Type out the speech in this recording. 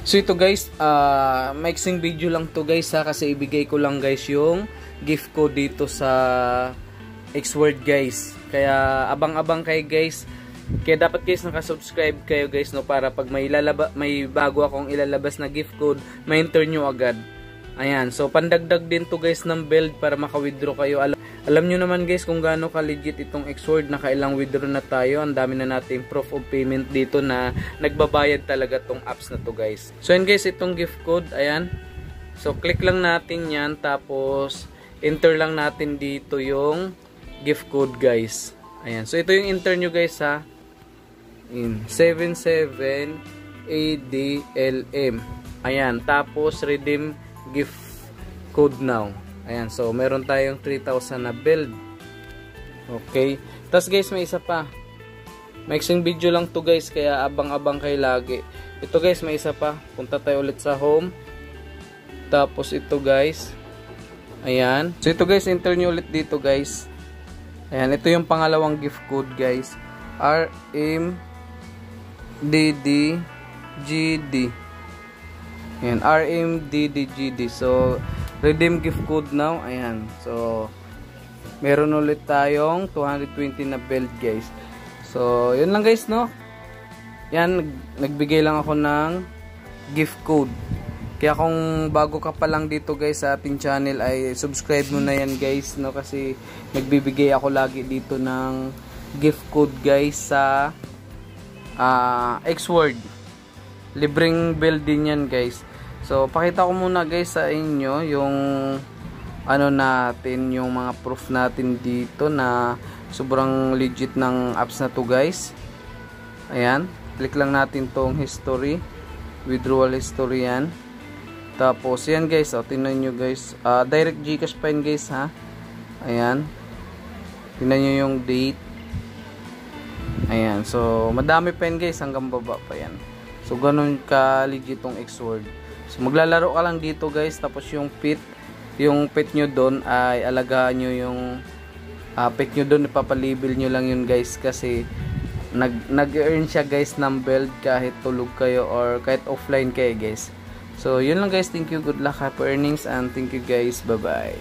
So ito guys, mixing video lang to guys ha, kasi ibigay ko lang guys yung gift ko dito sa Xword guys. Kaya abang-abang kayo guys. Kaya dapat guys nakasubscribe kayo guys, no, para pag may bago akong ilalabas na gift code, ma-enter nyo agad. Ayan, so pandagdag din to guys ng build para maka-withdraw kayo. Alam nyo naman guys kung gaano ka-legit itong Xword, nakailang withdraw na tayo. Ang dami na natin proof of payment dito na nagbabayad talaga tong apps na to guys. So yan guys, itong gift code, ayan. So click lang natin yan, tapos enter lang natin dito yung gift code guys. Ayan, so ito yung enter nyo guys ha. In 77ADLM. Ayan, tapos redeem gift code now. Ayan, so meron tayong 3,000 na build. Okay. Tapos guys, may isa pa. Mixing video lang to guys, kaya abang-abang kayo lagi. Ito guys, may isa pa. Punta tayo ulit sa home. Tapos ito guys. Ayan. So ito guys, enter nyo ulit dito guys. Ayan, ito yung pangalawang gift code guys. RMDDGD. Ayan, RMDDGD. So, redeem gift code now. Ayan. So, meron ulit tayong 220 na build guys. So, yun lang guys, no? Yan, nagbigay lang ako ng gift code. Kaya kung bago ka pa lang dito guys sa ating channel, ay subscribe mo na yan guys, no? Kasi nagbibigay ako lagi dito ng gift code guys sa Xword. Libreng build din yan guys. So, pakita ko muna guys sa inyo yung ano natin, yung mga proof natin dito na sobrang legit ng apps na to guys. Ayan, click lang natin tong history, withdrawal history yan. Tapos yan guys, tingnan nyo guys, direct Gcash pa yan guys ha. Ayan, tingnan nyo yung date. Ayan, so madami pa yan guys, hanggang baba pa yan. So ganun ka legit tong Xword. So maglalaro ka lang dito guys, tapos yung pet nyo doon ay alagaan nyo yung pet nyo doon, ipapalibel nyo lang yun guys, kasi nag-earn siya guys ng build kahit tulog kayo or kahit offline kayo guys. So yun lang guys, thank you, good luck, happy earnings, and thank you guys, bye bye.